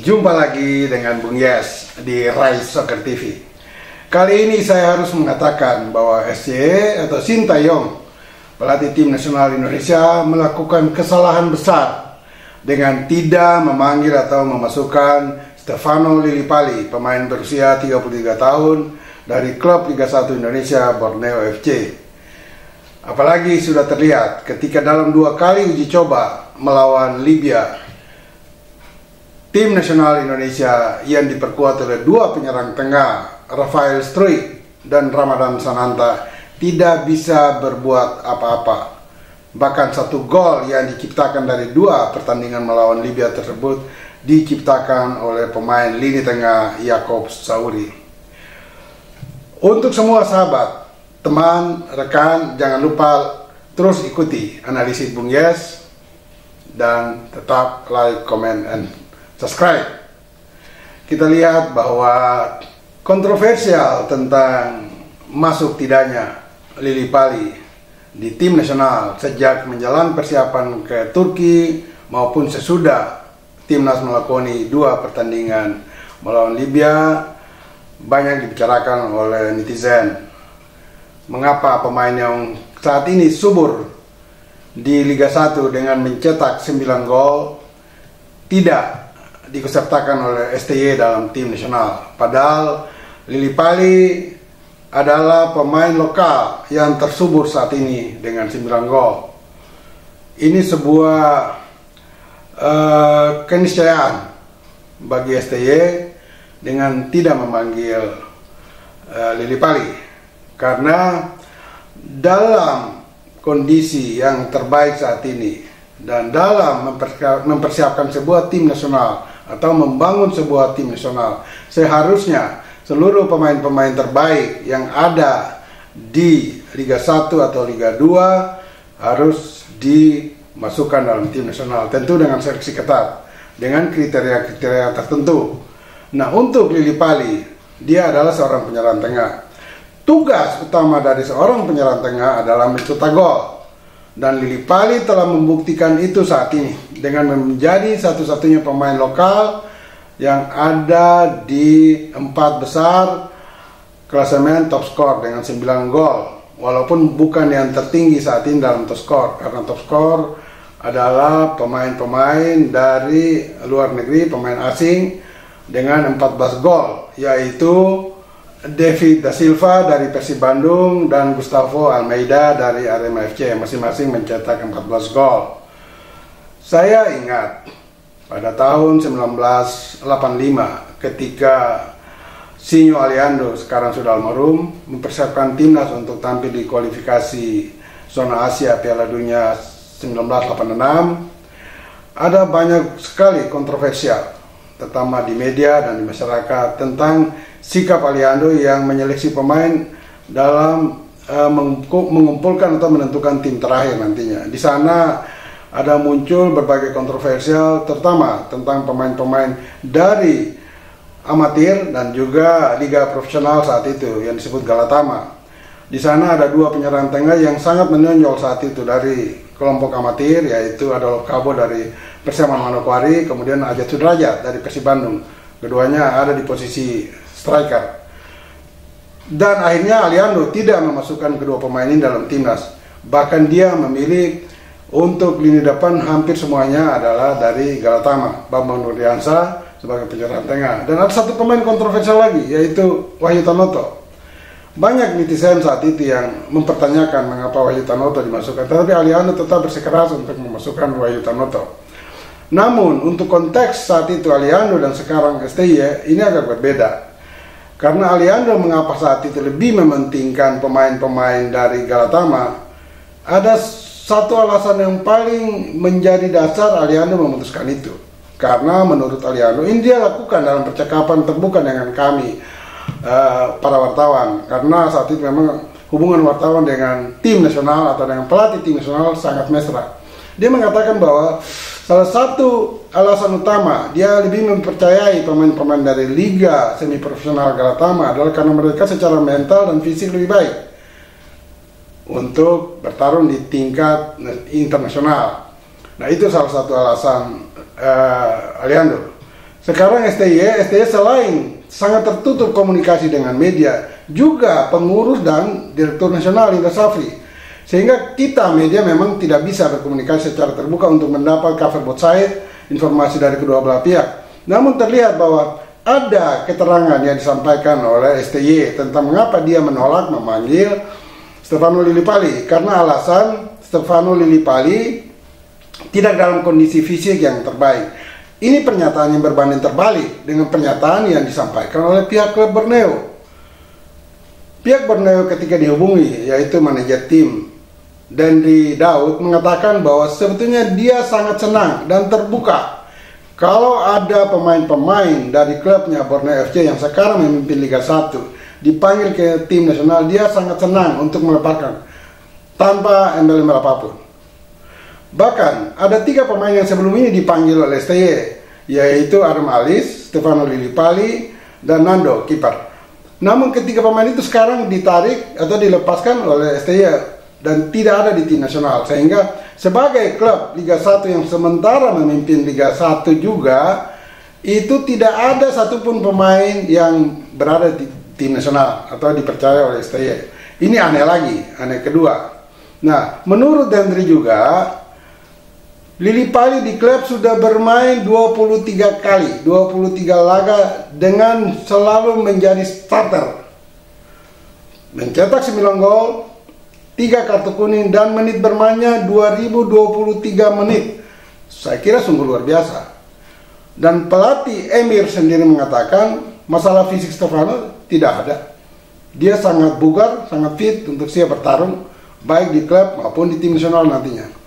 Jumpa lagi dengan Bung Yes di Rise Soccer TV. Kali ini saya harus mengatakan bahwa SCE atau Sintayong, pelatih tim nasional Indonesia, melakukan kesalahan besar dengan tidak memanggil atau memasukkan Stefano Lillipali, pemain berusia 33 tahun dari klub Liga 1 Indonesia Borneo FC. Apalagi sudah terlihat ketika dalam 2 kali uji coba melawan Libya, tim nasional Indonesia yang diperkuat oleh 2 penyerang tengah, Rafael Struijk dan Ramadan Sananta, tidak bisa berbuat apa-apa. Bahkan 1 gol yang diciptakan dari 2 pertandingan melawan Libya tersebut diciptakan oleh pemain lini tengah Yacoub Sauri. Untuk semua sahabat, teman, rekan, jangan lupa terus ikuti analisis Bung Yes dan tetap like, comment, and subscribe. Kita lihat bahwa kontroversial tentang masuk tidaknya Lillipali di tim nasional sejak menjalani persiapan ke Turki maupun sesudah timnas melakoni 2 pertandingan melawan Libya banyak dibicarakan oleh netizen. Mengapa pemain yang saat ini subur di Liga 1 dengan mencetak 9 gol tidak diikutsertakan oleh STY dalam tim nasional? Padahal Lillipali adalah pemain lokal yang tersubur saat ini dengan 9 gol. Ini sebuah keniscayaan bagi STY dengan tidak memanggil Lillipali, karena dalam kondisi yang terbaik saat ini dan dalam mempersiapkan sebuah tim nasional atau membangun sebuah tim nasional, seharusnya seluruh pemain-pemain terbaik yang ada di Liga 1 atau Liga 2 harus dimasukkan dalam tim nasional, tentu dengan seleksi ketat, dengan kriteria-kriteria tertentu. Nah, untuk Lillipali, dia adalah seorang penyerang tengah. Tugas utama dari seorang penyerang tengah adalah mencetak gol. Dan Lillipali telah membuktikan itu saat ini dengan menjadi satu-satunya pemain lokal yang ada di 4 besar klasemen top skor dengan 9 gol. Walaupun bukan yang tertinggi saat ini dalam top skor, karena top skor adalah pemain-pemain dari luar negeri, pemain asing dengan 14 gol, yaitu David Da Silva dari Persib Bandung dan Gustavo Almeida dari Arema FC, masing-masing mencetak 14 gol. Saya ingat pada tahun 1985 ketika Sinyo Aliando, sekarang sudah almarhum, mempersiapkan timnas untuk tampil di kualifikasi zona Asia Piala Dunia 1986. Ada banyak sekali kontroversial, terutama di media dan di masyarakat, tentang sikap Aliando yang menyeleksi pemain dalam mengumpulkan atau menentukan tim terakhir nantinya. Di sana ada muncul berbagai kontroversial, terutama tentang pemain-pemain dari amatir dan juga liga profesional saat itu yang disebut Galatama. Di sana ada 2 penyerang tengah yang sangat menonjol saat itu dari kelompok amatir, yaitu Adolf Kabo dari Persema Manokwari, kemudian Ajat Sudrajat dari Persib Bandung. Keduanya ada di posisi striker. Dan akhirnya Aliando tidak memasukkan kedua pemain ini dalam timnas. Bahkan dia memilih untuk lini depan hampir semuanya adalah dari Galatama, Bambang Nurdiansa sebagai penyerang tengah. Dan ada 1 pemain kontroversial lagi, yaitu Wahyu Tanoto. Banyak netizen saat itu yang mempertanyakan mengapa Wahyu Tanoto dimasukkan, tetapi Aliando tetap bersikeras untuk memasukkan Wahyu Tanoto. Namun untuk konteks saat itu Aliando dan sekarang STY ini agak berbeda. Karena Aliando mengapa saat itu lebih mementingkan pemain-pemain dari Galatama, ada 1 alasan yang paling menjadi dasar Aliando memutuskan itu. Karena menurut Aliando, ini dia lakukan dalam percakapan terbuka dengan kami, para wartawan. Karena saat itu memang hubungan wartawan dengan tim nasional atau dengan pelatih tim nasional sangat mesra. Dia mengatakan bahwa salah satu alasan utama dia lebih mempercayai pemain-pemain dari liga semi profesional Galatama adalah karena mereka secara mental dan fisik lebih baik untuk bertarung di tingkat internasional. Nah, itu salah satu alasan Aliando. Sekarang STY selain sangat tertutup komunikasi dengan media, juga pengurus dan direktur nasional Indra Safri. Sehingga kita media memang tidak bisa berkomunikasi secara terbuka untuk mendapat cover both side, informasi dari kedua belah pihak. Namun terlihat bahwa ada keterangan yang disampaikan oleh STY tentang mengapa dia menolak memanggil Stefano Lillipali, karena alasan Stefano Lillipali tidak dalam kondisi fisik yang terbaik. Ini pernyataan yang berbanding terbalik dengan pernyataan yang disampaikan oleh pihak klub Borneo. Pihak Borneo ketika dihubungi, yaitu manajer tim Dendry Daud, mengatakan bahwa sebetulnya dia sangat senang dan terbuka kalau ada pemain-pemain dari klubnya Borneo FC yang sekarang memimpin Liga 1 dipanggil ke tim nasional. Dia sangat senang untuk melepaskan tanpa embel-embel apapun. Bahkan ada 3 pemain yang sebelum ini dipanggil oleh STY, yaitu Adam Alis, Stefano Lillipali, dan Nando, kiper. Namun ketiga pemain itu sekarang ditarik atau dilepaskan oleh STY dan tidak ada di tim nasional. Sehingga sebagai klub Liga 1 yang sementara memimpin Liga 1 juga, itu tidak ada satupun pemain yang berada di tim nasional atau dipercaya oleh STY. Ini aneh lagi, aneh kedua. Nah, menurut Dendry juga, Lillipali di klub sudah bermain 23 kali, 23 laga dengan selalu menjadi starter. Mencetak 9 gol, 3 kartu kuning, dan menit bermainnya 2023 menit. Saya kira sungguh luar biasa. Dan pelatih Emir sendiri mengatakan masalah fisik Stefano tidak ada. Dia sangat bugar, sangat fit untuk siap bertarung, baik di klub maupun di tim nasional nantinya.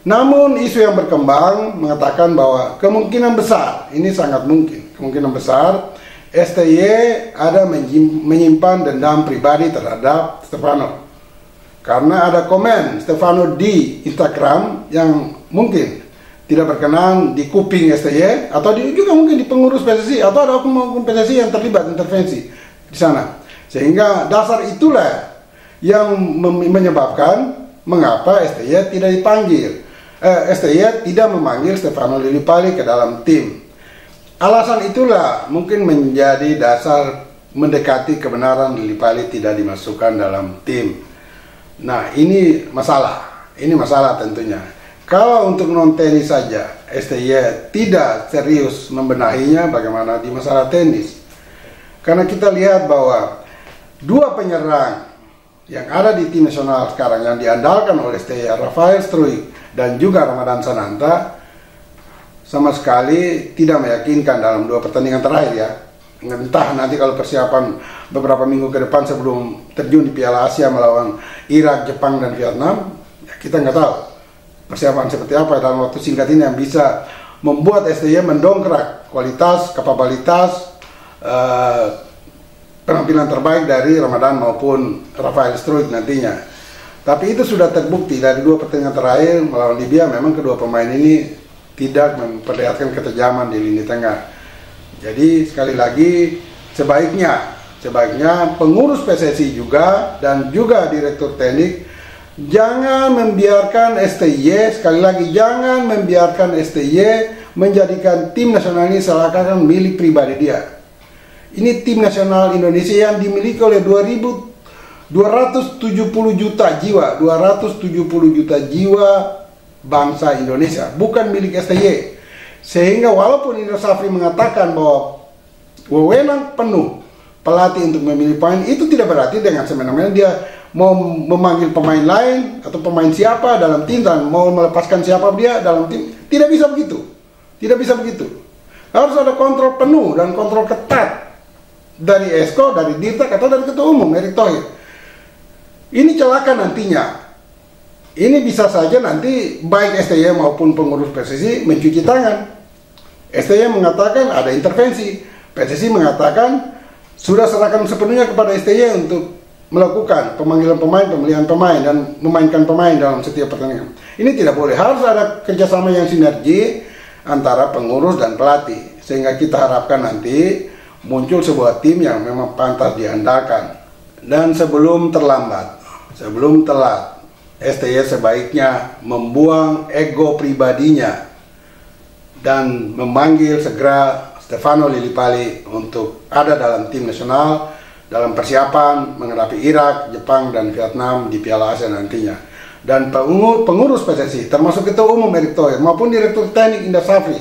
Namun isu yang berkembang mengatakan bahwa kemungkinan besar, ini sangat mungkin, kemungkinan besar STY ada menyimpan dendam pribadi terhadap Stefano. Karena ada komen Stefano di Instagram yang mungkin tidak berkenan di kuping STY, atau juga mungkin di pengurus PSSI, atau ada oknum PSSI yang terlibat intervensi di sana. Sehingga dasar itulah yang menyebabkan mengapa STY tidak dipanggil. STY tidak memanggil Stefano Lillipali ke dalam tim. Alasan itulah mungkin menjadi dasar mendekati kebenaran Lillipali tidak dimasukkan dalam tim. Nah, ini masalah tentunya. Kalau untuk non tenis saja STY tidak serius membenahinya, bagaimana di masalah tenis? Karena kita lihat bahwa 2 penyerang yang ada di tim nasional sekarang yang diandalkan oleh STY, Rafael Struijk dan juga Ramadan Sananta, sama sekali tidak meyakinkan dalam 2 pertandingan terakhir ya. Entah nanti kalau persiapan beberapa minggu ke depan sebelum terjun di Piala Asia melawan Irak, Jepang, dan Vietnam, ya kita nggak tahu persiapan seperti apa dalam waktu singkat ini yang bisa membuat STY mendongkrak kualitas, kapabilitas, penampilan terbaik dari Ramadan maupun Rafael Struijk nantinya. Tapi itu sudah terbukti dari 2 pertandingan terakhir melawan Libya, memang kedua pemain ini tidak memperlihatkan ketajaman di lini tengah. Jadi sekali lagi sebaiknya pengurus PSSI juga dan juga direktur teknik jangan membiarkan STY, sekali lagi jangan membiarkan STY menjadikan tim nasional ini seakan-akan milik pribadi dia. Ini tim nasional Indonesia yang dimiliki oleh 270 juta jiwa, 270 juta jiwa bangsa Indonesia, bukan milik STY. Sehingga walaupun Indra Safri mengatakan bahwa wewenang penuh pelatih untuk memilih pemain, itu tidak berarti dengan semena-mena dia mau memanggil pemain lain atau pemain siapa dalam tim dan mau melepaskan siapa dia dalam tim. Tidak bisa begitu. Tidak bisa begitu. Harus ada kontrol penuh dan kontrol ketat dari Esko, dari Dirtak, atau dari Ketua Umum Erick Thohir. Ini celaka nantinya. Ini bisa saja nanti baik STY maupun pengurus PSSI mencuci tangan. STY mengatakan ada intervensi, PSSI mengatakan sudah serahkan sepenuhnya kepada STY untuk melakukan pemanggilan pemain, pemilihan pemain, dan memainkan pemain dalam setiap pertandingan. Ini tidak boleh. Harus ada kerjasama yang sinergi antara pengurus dan pelatih, sehingga kita harapkan nanti muncul sebuah tim yang memang pantas diandalkan. Dan sebelum telat, STY sebaiknya membuang ego pribadinya dan memanggil segera Stefano Lillipali untuk ada dalam tim nasional dalam persiapan menghadapi Irak, Jepang, dan Vietnam di Piala Asia nantinya. Dan pengurus PSSI, termasuk Ketua Umum Erick Thohir maupun Direktur Teknik Indra Safri,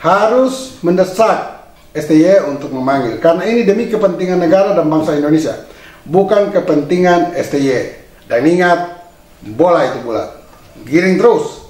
harus mendesak STY untuk memanggil, karena ini demi kepentingan negara dan bangsa Indonesia, bukan kepentingan STY. Dan ingat, bola itu bulat, giring terus.